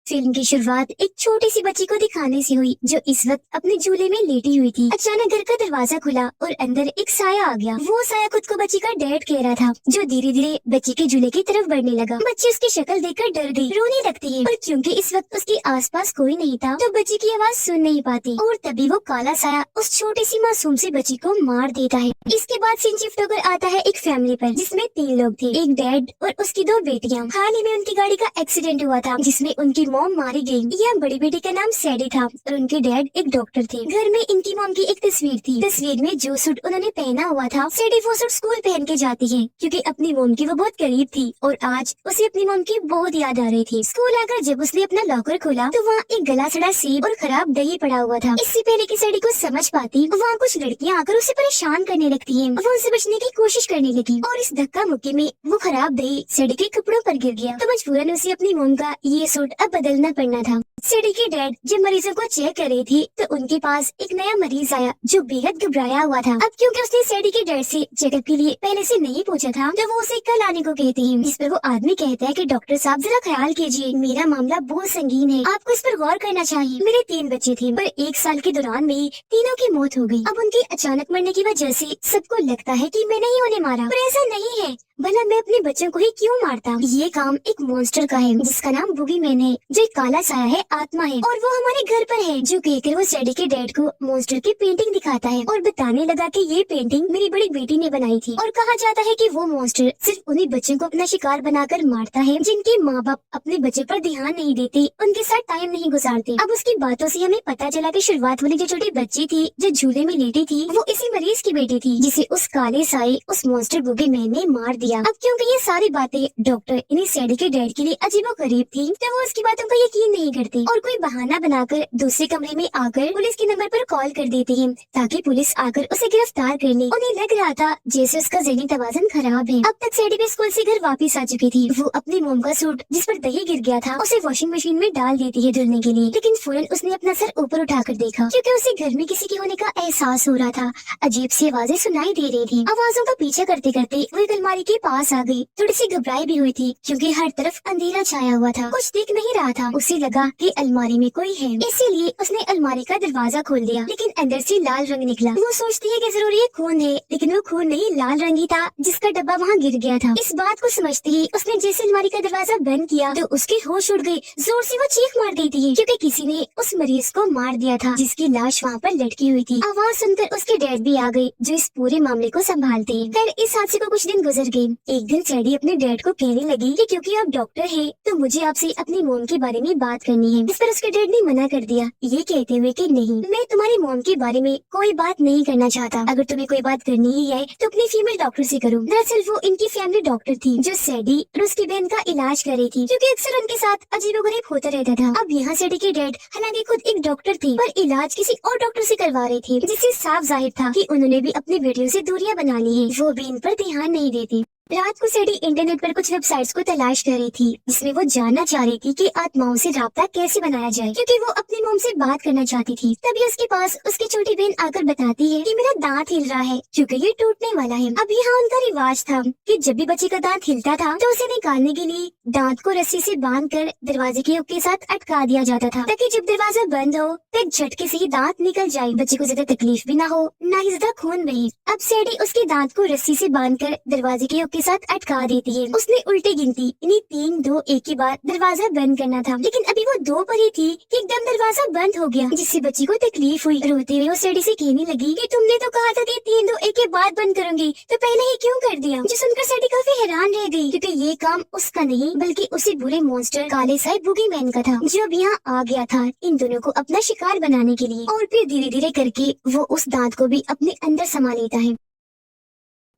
Film की शुरुआत एक छोटी सी बच्ची को दिखाने से हुई जो इस वक्त अपने झूले में लेटी हुई थी। अचानक घर का दरवाजा खुला और अंदर एक साया आ गया। वो साया खुद को बच्ची का डैड कह रहा था, जो धीरे धीरे बच्ची के झूले की तरफ बढ़ने लगा। बच्ची उसकी शक्ल देखकर डर गई, रोने लगती है, और क्योंकि इस वक्त उसके आसपास कोई नहीं था तो बच्ची की आवाज सुन नहीं पाती। और तभी वो काला साया उस छोटी सी मासूम सी बच्ची को मार देता है। इसके बाद सीन शिफ्ट होकर आता है एक फैमिली पर, जिसमें 3 लोग थे, एक डैड और उसकी 2 बेटियां। हाल ही में उनकी गाड़ी का एक्सीडेंट हुआ था जिसमें उनकी मॉम मारी गई। यह बड़ी बेटी का नाम सैडी था और उनके डैड एक डॉक्टर थे। घर में इनकी मॉम की एक तस्वीर थी। तस्वीर में जो सूट उन्होंने पहना हुआ था, सैडी वो सूट स्कूल पहन के जाती है क्योंकि अपनी मॉम की वो बहुत करीब थी और आज उसे अपनी मॉम की बहुत याद आ रही थी। स्कूल आकर जब उसने अपना लॉकर खोला तो वहाँ एक गला सड़ा सेब और खराब दही पड़ा हुआ था। इससे पहले कि सैडी को समझ पाती, वहाँ कुछ लड़कियाँ आकर उसे परेशान करने लगती है। वो उनसे बचने की कोशिश करने लगी और इस धक्का मुक्की में वो खराब दही सैडी के कपड़ों पर गिर गया। तो मजबूरन उसे अपनी मॉम का ये सूट अब बदलना पड़ना था। सैडी के डैड जब मरीजों को चेक कर रही थी तो उनके पास एक नया मरीज आया जो बेहद घबराया हुआ था। अब क्योंकि उसने सैडी के डैड से चेकअप के लिए पहले से नहीं पूछा था तो वो उसे कल आने को कहते हैं। इस पर वो आदमी कहता है कि डॉक्टर साहब जरा ख्याल कीजिए, मेरा मामला बहुत संगीन है, आपको इस पर गौर करना चाहिए। मेरे 3 बच्चे थे पर 1 साल के दौरान में ही तीनों की मौत हो गई। अब उनके अचानक मरने की वजह से सबको लगता है कि मैंने ही उन्हें मारा, पर ऐसा नहीं है। भला मैं अपने बच्चों को ही क्यों मारता? ये काम एक मॉन्स्टर का है जिसका नाम बुगी मैन है, जो एक काला साया है, आत्मा है, और वो हमारे घर पर है। जो कहकर वो सैडी के डैड को मॉन्स्टर की पेंटिंग दिखाता है और बताने लगा कि ये पेंटिंग मेरी बड़ी बेटी ने बनाई थी। और कहा जाता है कि वो मॉन्स्टर सिर्फ उन्हीं बच्चों को अपना शिकार बनाकर मारता है जिनके माँ बाप अपने बच्चे पर ध्यान नहीं देते, उनके साथ टाइम नहीं गुजारते। अब उसकी बातों से हमें पता चला कि शुरुआत वाली जो छोटी बच्ची थी जो झूले में लेटी थी वो इसी मरीज की बेटी थी जिसे उस काले साए उस मॉन्स्टर बुगी मैन ने मार दिया। अब क्योंकि ये सारी बातें डॉक्टर इन्हीं सैडी के डैड के लिए अजीबोगरीब थी तो वो उसकी बातों का यकीन नहीं करते और कोई बहाना बनाकर दूसरे कमरे में आकर पुलिस के नंबर पर कॉल कर देते हैं ताकि पुलिस आकर उसे गिरफ्तार कर ले। उन्हें लग रहा था जैसे उसका ज़हनी तवाज़ुन खराब है। अब तक सैडी भी स्कूल से घर वापस आ चुकी थी। वो अपनी मोम का सूट जिस पर दही गिर गया था उसे वॉशिंग मशीन में डाल देती है धुलने के लिए, लेकिन फौरन उसने अपना सर ऊपर उठाकर देखा क्योंकि उसे घर में किसी के होने का एहसास हो रहा था। अजीब सी आवाजें सुनाई दे रही थी। आवाजों का पीछा करते करते वो एक अलमारी के पास आ गई। थोड़ी सी घबराई भी हुई थी क्योंकि हर तरफ अंधेरा छाया हुआ था, कुछ दिख नहीं रहा था। उसे लगा कि अलमारी में कोई है, इसीलिए उसने अलमारी का दरवाजा खोल दिया, लेकिन अंदर से लाल रंग निकला। वो सोचती है कि जरूर ये खून है, लेकिन वो खून नहीं, लाल रंग ही था जिसका डब्बा वहाँ गिर गया था। इस बात को समझते ही उसने जैसे अलमारी का दरवाजा बंद किया तो उसके होश उड़ गए। जोर से वो चीख मार देती है क्योंकि किसी ने उस मरीज को मार दिया था जिसकी लाश वहाँ पर लटकी हुई थी। आवाज सुनकर उसके डैड भी आ गए जो इस पूरे मामले को संभालते हैं। फिर इस हादसे को कुछ दिन गुजर गए। एक दिन सैडी अपने डैड को कहने लगी कि क्योंकि आप डॉक्टर हैं तो मुझे आपसे अपनी मोम के बारे में बात करनी है। इस पर उसके डैड ने मना कर दिया, ये कहते हुए कि नहीं, मैं तुम्हारी मोम के बारे में कोई बात नहीं करना चाहता। अगर तुम्हें कोई बात करनी ही है तो अपनी फीमेल डॉक्टर से करो। दरअसल वो इनकी फैमिली डॉक्टर थी जो सैडी और उसकी बहन का इलाज कर रही थी क्योंकि अक्सर उनके साथ अजीबोगरीब होता रहता था। अब यहाँ सैडी के डैड हालांकि खुद एक डॉक्टर थे पर इलाज किसी और डॉक्टर से करवा रहे थे, जिससे साफ जाहिर था कि उन्होंने भी अपनी बेटियों से दूरियां बना ली है। वो भी इन पर ध्यान नहीं देती। रात को सैडी इंटरनेट पर कुछ वेबसाइट्स को तलाश कर रही थी जिसमें वो जानना चाह रही थी कि आत्माओं से राब्ता कैसे बनाया जाए क्योंकि वो अपनी मोम से बात करना चाहती थी। तभी उसके पास उसकी छोटी बहन आकर बताती है कि मेरा दांत हिल रहा है क्योंकि ये टूटने वाला है। अब यहाँ उनका रिवाज था कि जब भी बच्चे का दांत हिलता था तो उसे निकालने के लिए दांत को रस्सी से बांधकर दरवाजे के हुक के साथ अटका दिया जाता था ताकि जब दरवाजा बंद हो तो एक झटके से ही दांत निकल जाए, बच्चे को ज्यादा तकलीफ भी ना हो, ना ही ज्यादा खून बहे। अब सैडी उसके दांत को रस्सी से बांधकर दरवाजे के हुक के साथ अटका देती है। उसने उल्टी गिनती, इन्हीं 3, 2, 1 के बाद दरवाजा बंद करना था, लेकिन अभी वो 2 पर ही थी कि एकदम दरवाजा बंद हो गया जिससे बच्ची को तकलीफ हुई। रोते हुए वो सैडी से कहने लगी कि तुमने तो कहा था कि 3, 2, 1 के बाद बंद करूंगी, तो पहले ही क्यों कर दिया? जो सुनकर सैडी काफी हैरान रह गई क्योंकि ये काम उसका नहीं बल्कि उसी बुरे मॉन्स्टर काले साए बुगी मैन का था जो अब यहाँ आ गया था इन दोनों को अपना शिकार बनाने के लिए। और फिर धीरे धीरे करके वो उस दांत को भी अपने अंदर समा लेता है।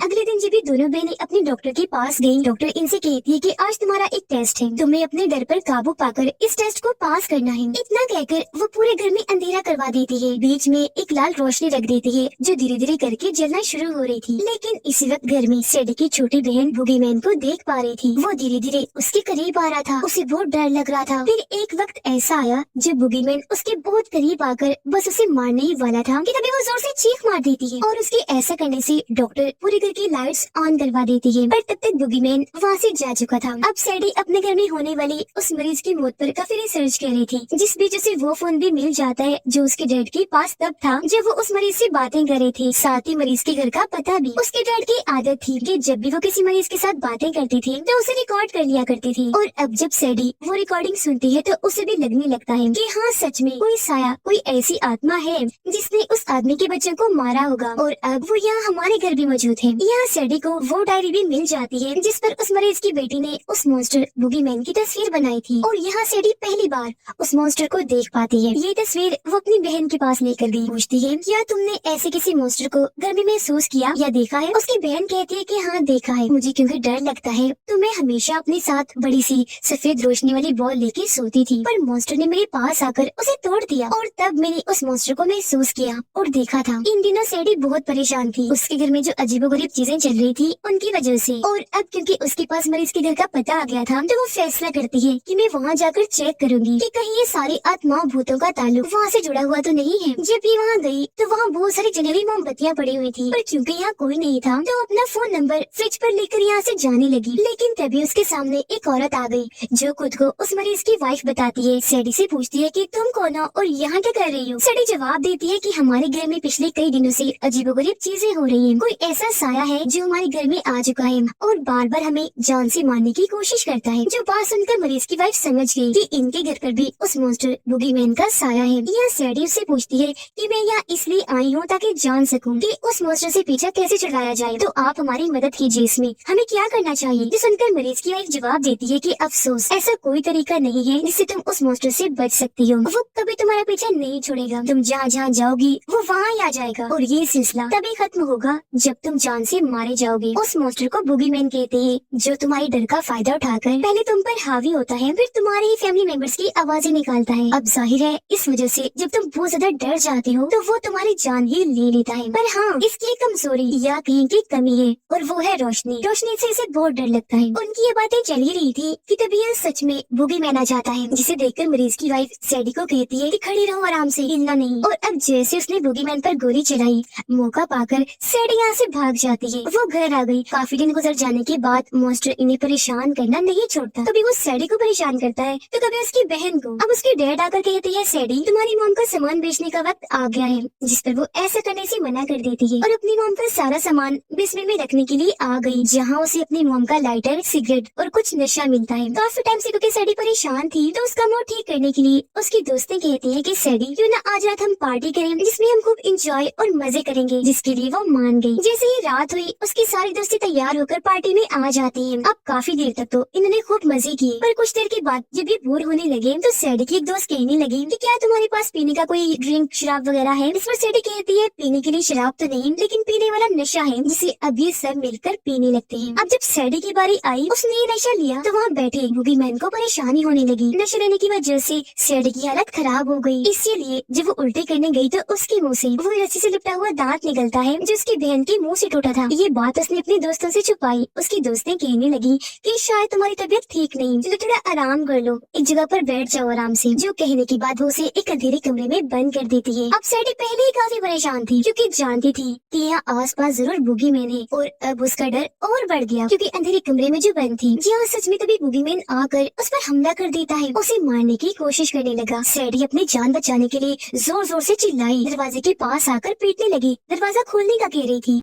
अगले दिन जब ये दोनों बहनें अपने डॉक्टर के पास गईं, डॉक्टर इनसे कहती है कि आज तुम्हारा एक टेस्ट है, तुम्हें अपने डर पर काबू पाकर इस टेस्ट को पास करना है। इतना कहकर वो पूरे घर में अंधेरा करवा देती है। बीच में एक लाल रोशनी रख देती है जो धीरे धीरे करके जलना शुरू हो रही थी। लेकिन इसी वक्त घर में सैडी की छोटी बहन बुगी मैन को देख पा रही थी। वो धीरे धीरे उसके करीब आ रहा था, उसे बहुत डर लग रहा था। फिर एक वक्त ऐसा आया जब बुगी मैन उसके बहुत करीब आकर बस उसे मारने ही वाला था कि तभी वो जोर से चीख मार देती है और उसके ऐसा करने से डॉक्टर पूरे घर की लाइट्स ऑन करवा देती है, पर तब तक बुगीमैन वहाँ से जा चुका था। अब सैडी अपने घर में होने वाली उस मरीज की मौत पर काफी रिसर्च कर रही थी, जिस बीच उसे वो फोन भी मिल जाता है जो उसके डैड के पास तब था जब वो उस मरीज से बातें कर रही थी। साथ ही मरीज के घर का पता भी। उसके डैड की आदत थी कि जब भी वो किसी मरीज के साथ बातें करती थी तो उसे रिकॉर्ड कर लिया करती थी, और अब जब सैडी वो रिकॉर्डिंग सुनती है तो उसे भी लगने लगता है कि हाँ सच में कोई साया, कोई ऐसी आत्मा है जिसने उस आदमी के बच्चों को मारा होगा, और अब वो यहाँ हमारे घर भी मौजूद है। यहाँ सैडी को वो डायरी भी मिल जाती है जिस पर उस मरीज की बेटी ने उस मॉन्स्टर बुगीमैन की तस्वीर बनाई थी, और यहाँ सैडी पहली बार उस मॉन्स्टर को देख पाती है। ये तस्वीर वो अपनी बहन के पास लेकर गई, पूछती है क्या तुमने ऐसे किसी मॉन्स्टर को घर में महसूस किया या देखा है? उसकी बहन कहती है कि हाँ देखा है, मुझे क्योंकि डर लगता है तो मैं हमेशा अपने साथ बड़ी सी सफेद रोशनी वाली बॉल लेके सोती थी, पर मॉन्स्टर ने मेरे पास आकर उसे तोड़ दिया, और तब मैंने उस मॉन्स्टर को महसूस किया और देखा था। इन दिनों सैडी बहुत परेशान थी, उसके घर में जो अजीबोगरीब चीजें चल रही थी उनकी वजह से, और अब क्योंकि उसके पास मरीज के घर का पता आ गया था तो वो फैसला करती है कि मैं वहाँ जाकर चेक करूंगी कि कहीं ये सारी आत्मा भूतों का ताल्लुक वहाँ से जुड़ा हुआ तो नहीं है। जब ये वहाँ गई तो वहाँ बहुत सारी जली हुई मोमबत्तियाँ पड़ी हुई थी, पर क्योंकि यहाँ कोई नहीं था तो अपना फोन नंबर फ्रिज पर लेकर यहाँ से जाने लगी। लेकिन तभी उसके सामने एक औरत आ गई जो खुद को उस मरीज की वाइफ बताती है। सैडी से पूछती है कि तुम कौन हो और यहाँ क्या कर रही हो? सैडी जवाब देती है कि हमारे घर में पिछले कई दिनों से अजीबोगरीब चीजें हो रही हैं। कोई ऐसा साया है जो हमारे घर में आ चुका है और बार बार हमें जान से मारने की कोशिश करता है। जो बात सुनकर मरीज की वाइफ समझ गई कि इनके घर पर भी उस मॉन्स्टर बुगीमैन का साया है। यह सैडी उससे पूछती है कि मैं यहाँ इसलिए आई हूँ ताकि जान सकूं कि उस मॉन्स्टर से पीछा कैसे छुड़ाया जाए, तो आप हमारी मदद कीजिए, इसमें हमें क्या करना चाहिए? ये सुनकर मरीज की वाइफ जवाब देती है कि अफसोस ऐसा कोई तरीका नहीं है जिससे तुम उस मॉन्स्टर से बच सकती हो। वो कभी तुम्हारा पीछा नहीं छोड़ेगा, तुम जहाँ जहाँ जाओगी वो वहाँ ही आ जाएगा, और ये सिलसिला तभी खत्म होगा जब तुम जान से मारे जाओगे। उस मॉन्स्टर को बुगीमैन कहते हैं, जो तुम्हारे डर का फायदा उठाकर पहले तुम पर हावी होता है, फिर तुम्हारे ही फैमिली मेंबर्स की आवाजें निकालता है। अब जाहिर है इस वजह से जब तुम बहुत ज्यादा डर जाते हो तो वो तुम्हारी जान ही ले लेता है। पर हाँ, इसकी एक कमजोरी या कहीं की कमी है, और वो है रोशनी। रोशनी से इसे बहुत डर लगता है। उनकी ये बातें चल ही रही थी कि तभी यह सच में बुगीमैन आ जाता है, जिसे देखकर मरीज की वाइफ सैडी को कहती है कि खड़ी रहो, आराम से हिलना नहीं। और अब जैसे उसने बुगीमैन पर गोली चलाई, मौका पाकर सैडी यहाँ से भाग जाती है। वो घर आ गई। काफी दिन गुजर जाने के बाद मॉन्स्टर इन्हें परेशान करना नहीं छोड़ता। कभी वो सैडी को परेशान करता है तो कभी उसकी बहन को। अब उसके डैड आकर कहते हैं, सैडी तुम्हारी मॉम का सामान बेचने का वक्त आ गया है, जिस पर वो ऐसा करने से मना कर देती है और अपनी मॉम का सारा सामान बिस्मिल में रखने के लिए आ गई, जहाँ उसे अपनी मॉम का लाइटर, सिगरेट और कुछ नशा मिलता है। काफी टाइम से क्योंकि सैडी परेशान थी तो उसका मूड ठीक करने के लिए उसकी दोस्तें कहती है कि सैडी क्यों ना आज रात हम पार्टी करें जिसमें हम खूब इंजॉय और मजे करेंगे, जिसके लिए वो मान गई। जैसे ही रात हुई उसकी सारी दोस्तें तैयार होकर पार्टी में आ जाती हैं। अब काफी देर तक तो इन्होंने खूब मजे किए, पर कुछ देर के बाद जब ये बोर होने लगे तो सैडी की एक दोस्त कहने लगी कि क्या तुम्हारे पास पीने का कोई ड्रिंक, शराब वगैरह है? इस पर सैडी कहती है, पीने के लिए शराब तो नहीं, लेकिन पीने वाला नशा है जिसे अब ये सब मिलकर पीने लगते हैं। अब जब सैडी की बारी आई उसने ये नशा लिया तो वहाँ बैठे बुगीमैन को परेशानी होने लगी। नशा लेने की वजह से सैडी की हालत खराब हो गई, इसीलिए जब वो उल्टे करने गई तो उसके मुँह से वो रस्सी से लिपटा हुआ दांत निकलता है जो उसकी बहन के मुँह से टूटा था। ये बात उसने अपने दोस्तों से छुपाई। उसकी दोस्तें कहने लगी कि शायद तुम्हारी तबीयत ठीक नहीं, तो थोड़ा आराम कर लो, एक जगह पर बैठ जाओ आराम से। जो कहने के बाद वो उसे एक अंधेरे कमरे में बंद कर देती है। अब सैडी पहले ही काफी परेशान थी क्योंकि जानती थी कि यहाँ आसपास जरूर बुगीमैन है, और अब उसका डर और बढ़ गया क्योंकि अंधेरे कमरे में जो बंद थी जहाँ सच में तभी बुगीमैन आकर उस पर हमला कर देता है, उसे मारने की कोशिश करने लगा। सैडी अपनी जान बचाने के लिए जोर जोर से चिल्लाई, दरवाजे के पास आकर पीटने लगी, दरवाजा खोलने का कह रही थी।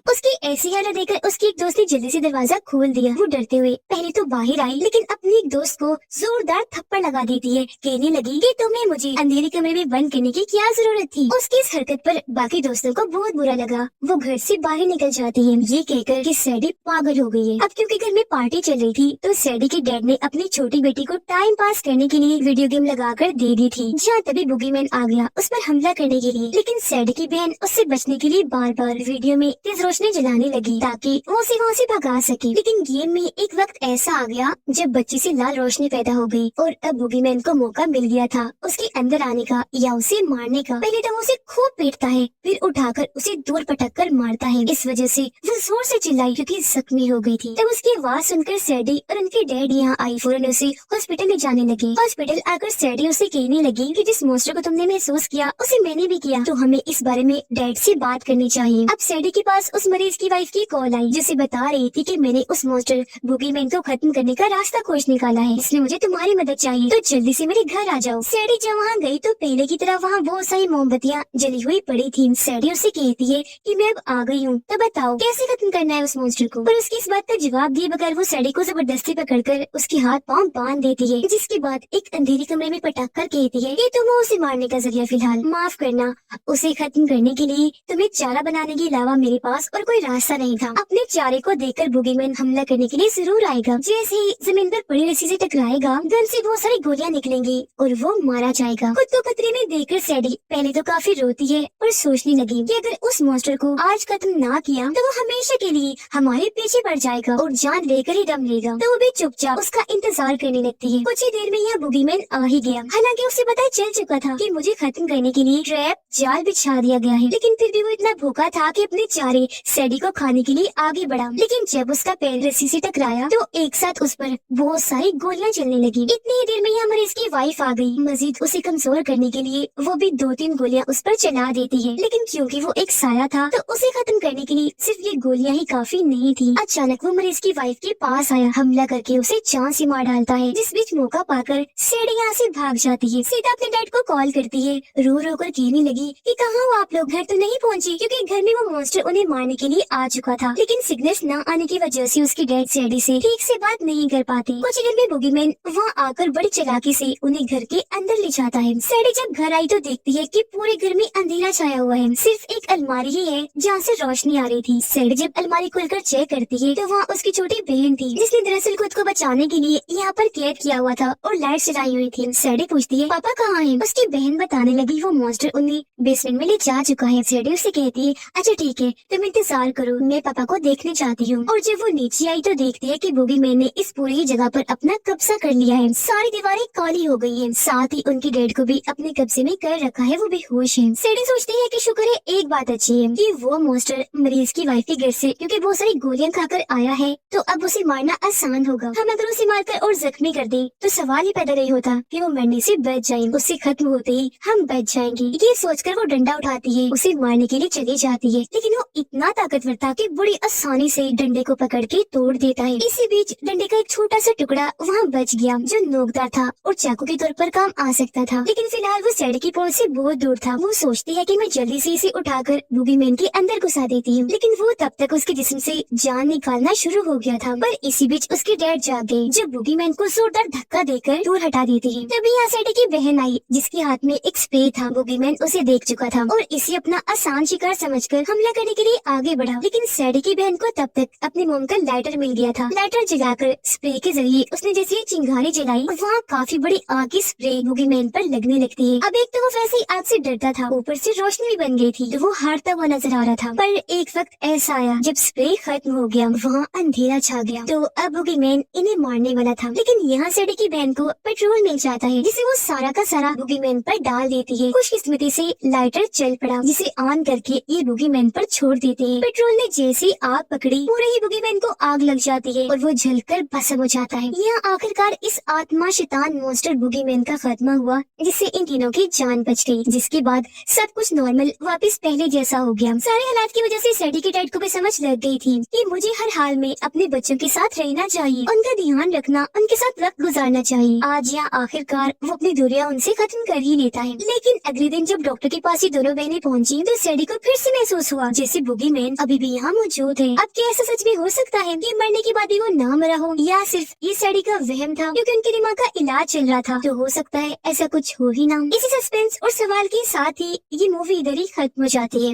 उसकी ऐसी हालत देखकर उसकी एक दोस्त ने जल्दी से दरवाजा खोल दिया। वो डरते हुए पहले तो बाहर आई, लेकिन अपनी एक दोस्त को जोरदार थप्पड़ लगा देती है। कहने लगी कि तुम्हें मुझे अंधेरे कमरे में बंद करने की क्या जरूरत थी। उसकी इस हरकत पर बाकी दोस्तों को बहुत बुरा लगा। वो घर से बाहर निकल जाती है, ये कहकर कि सैडी पागल हो गई है। अब क्योंकि घर में पार्टी चल रही थी तो सैडी के डैड ने अपनी छोटी बेटी को टाइम पास करने के लिए वीडियो गेम लगाकर दे दी थी, जहाँ तभी बुगीमैन आ गया उस पर हमला करने के लिए। लेकिन सैडी की बहन उससे बचने के लिए बार बार वीडियो में तेज रोशनी जलाने लगी ताकि वो उसे वहाँ से भगा सके। लेकिन गेम में एक वक्त ऐसा आ गया जब बच्ची से लाल रोशनी पैदा हो गई और अब बुगीमैन को मौका मिल गया था उसके अंदर आने का या उसे मारने का। पहले तो वो उसे खूब पीटता है, फिर उठाकर उसे दूर पटक कर मारता है। इस वजह से वो जोर से चिल्लाई क्योंकि जख्मी हो गई थी। तब उसकी आवाज सुनकर सैडी और उनके डैड यहाँ आई, फौरन उसे हॉस्पिटल ले जाने लगे। हॉस्पिटल आकर सैडी उसे कहने लगी कि जिस मॉन्स्टर को तुमने महसूस किया उसे मैंने भी किया, तो हमें इस बारे में डैड से बात करनी चाहिए। अब सैडी के पास उस मरीज की वाइफ की कॉल आई जिसे बता रही थी कि मैंने उस मॉन्स्टर बुगीमैन को खत्म करने का रास्ता खोज निकाला है, इसलिए मुझे तुम्हारी मदद चाहिए, तो जल्दी से मेरे घर आ जाओ। सैडी जब वहाँ गई तो पहले की तरह वहाँ बहुत सारी मोमबत्तियाँ जली हुई पड़ी थी। सैडी उसे कहती है कि मैं अब आ गई हूँ, तो बताओ कैसे खत्म करना है उस मॉन्स्टर को। पर उसकी इस बात का जवाब दिए बगैर वो सैडी को जबरदस्ती पकड़कर उसके हाथ पाँव बांध देती है, जिसके बाद एक अंधेरी कमरे में पटक कर कहती है कि तुम हो उसे मारने का जरिया फिलहाल, माफ करना, उसे खत्म करने के लिए तुम्हें चारा बनाने के अलावा मेरे पास और कोई रास्ता नहीं था। अपने चारे को देखकर बुगीमैन हमला करने के लिए जरूर आएगा। जैसे ही जमीन पर पड़ी रस्सी से टकराएगा, गन से बहुत सारी गोलियां निकलेंगी और वो मारा जाएगा। खुद को खतरे में देखकर सैडी पहले तो काफी रोती है और सोचने लगी कि अगर उस मॉन्स्टर को आज खत्म ना किया तो वो हमेशा के लिए हमारे पीछे पड़ जाएगा और जान लेकर ही दम लेगा। तो वो भी चुपचाप उसका इंतजार करने लगती है। कुछ ही देर में यह बुगीमैन आ ही गया। हालांकि उसे पता चल चुका था कि मुझे खत्म करने के लिए ट्रैप जाल बिछा दिया गया है, लेकिन फिर भी वो इतना भूखा था कि अपने चारे सैडी को खाने के लिए आगे बढ़ा। लेकिन जब उसका पैर रस्सी से टकराया तो एक साथ उस पर बहुत सारी गोलियां चलने लगी। इतनी ही देर में यहाँ मरीज की वाइफ आ गई। मजीद उसे कमजोर करने के लिए वो भी 2-3 गोलियां उस पर चला देती है, लेकिन क्योंकि वो एक साया था तो उसे खत्म करने के लिए सिर्फ ये गोलियां ही काफी नहीं थी। अचानक वो मरीज की वाइफ के पास आया, हमला करके उसे जान से मार डालता है, जिस बीच मौका पाकर सैडी यहाँ से भाग जाती है। सीधा अपने डैड को कॉल करती है, रो रो कर कहने लगी कि कहाँ हो आप लोग, घर तो नहीं पहुँची, क्योंकि घर में वो मॉन्स्टर उन्हें मारने के लिए आ चुका था। लेकिन सिग्नल्स न आने की वजह से उसकी डैड सैडी से ठीक से बात नहीं कर पाती। कुछ देर में बुगीमैन वहाँ आकर बड़ी चालाकी से उन्हें घर के अंदर ले जाता है। सैडी जब घर आई तो देखती है कि पूरे घर में अंधेरा छाया हुआ है, सिर्फ एक अलमारी ही है जहाँ से रोशनी आ रही थी। सैडी जब अलमारी खोलकर चेक करती है तो वहाँ उसकी छोटी बहन थी, जिसने दरअसल खुद को बचाने के लिए यहाँ पर कैद किया हुआ था और लाइट जलाई हुई थी। सैडी पूछती है पापा कहाँ है? उसकी बहन बताने लगी वो मॉन्स्टर उन्हें बेसमेंट में ले जा चुका है। सैडी उससे कहती है अच्छा ठीक है, तुम इंतजार करो, मैं पापा को देखने चाहती हूँ। और जब वो नीचे आई तो देखती है कि बुगीमैन ने इस पूरी ही जगह पर अपना कब्जा कर लिया है। सारी दीवारें काली हो गई हैं, साथ ही उनकी डैड को भी अपने कब्जे में कर रखा है, वो बेहोश है। सैडी सोचती है कि शुक्र है एक बात अच्छी है कि वो मॉन्स्टर मरीज की वाइफ के घर से क्योंकि बहुत सारी गोलियां खाकर आया है, तो अब उसे मारना आसान होगा। हम अगर उसे मारकर और जख्मी कर दें तो सवाल ही पैदा नहीं होता कि वो मरने से बच जाए, उससे खत्म होते ही हम बच जाएंगे। ये सोचकर वो डंडा उठाती है, उसे मारने के लिए चली जाती है, लेकिन वो इतना ताकतवर था कि बड़ी आसानी से डंडे को पकड़ के तोड़ देता है। इसी बीच डंडे का एक छोटा सा टुकड़ा वहाँ बच गया जो नोकदार था और चाकू के तौर पर काम आ सकता था, लेकिन फिलहाल वो सैडी की पहुंच से बहुत दूर था। वो सोचती है कि मैं जल्दी से इसे उठाकर बुगीमैन के अंदर घुसा देती हूँ, लेकिन वो तब तक उसके जिस्म से जान निकालना शुरू हो गया था। पर इसी बीच उसके डैड जाग गए जो बुगीमैन को जोरदार धक्का देकर दूर हटा देती है। तभी यहाँ सैडी की बहन आई जिसके हाथ में एक स्प्रे था। बुगीमैन उसे देख चुका था और इसे अपना आसान शिकार समझकर हमला करने के लिए आगे बढ़ा, लेकिन सैडी की बहन को तब तक अपनी मोम का लाइटर मिल गया था। लाइटर जलाकर स्प्रे के जरिए उसने जैसे ही चिंगारी जलाई, वहाँ काफी बड़ी आग की स्प्रे बुगीमैन पर लगने लगती है। अब एक तो वो वैसे ही आग से डरता था, ऊपर से रोशनी भी बन गई थी, तो वो हारता हुआ नजर आ रहा था। पर एक वक्त ऐसा आया जब स्प्रे खत्म हो गया, वहाँ अंधेरा छा गया, तो अब बुगीमैन इन्हें मारने वाला था। लेकिन यहाँ सैडी की बहन को पेट्रोल मिल जाता है, जिसे वो सारा का सारा बुगीमैन पर डाल देती है। खुशकिस्मती से लाइटर चल पड़ा, जिसे ऑन करके ये बुगीमैन पर छोड़ देते हैं। पेट्रोल ने जैसे आग पकड़ी, पूरे ही बुगीमैन को आग लग जाती है और वो जलकर भस्म हो जाता है। यहाँ आखिरकार इस आत्मा शैतान मॉन्स्टर बुगीमैन का खात्मा हुआ, जिससे इन तीनों की जान बच गई, जिसके बाद सब कुछ नॉर्मल वापस पहले जैसा हो गया। सारे हालात की वजह से सैडी के डैड को भी समझ लग गई थी कि मुझे हर हाल में अपने बच्चों के साथ रहना चाहिए, उनका ध्यान रखना, उनके साथ वक्त गुजारना चाहिए। आज या आखिरकार वो अपनी दूरियां उनसे खत्म कर ही लेता है। लेकिन अगले दिन जब डॉक्टर के पास ये दोनों बहनें पहुंची तो सैडी को फिर से महसूस हुआ जैसे बुगीमैन अभी भी यहाँ मौजूद है। अब क्या ऐसा सच में हो सकता है कि मरने के बाद भी वो ना मरा हो, या सिर्फ ये सैडी का वहम था क्योंकि उनके दिमाग का इलाज चल रहा था? तो हो सकता है ऐसा कुछ हो ही ना। इसी सस्पेंस और सवाल के साथ ही ये मूवी इधर ही खत्म हो जाती है।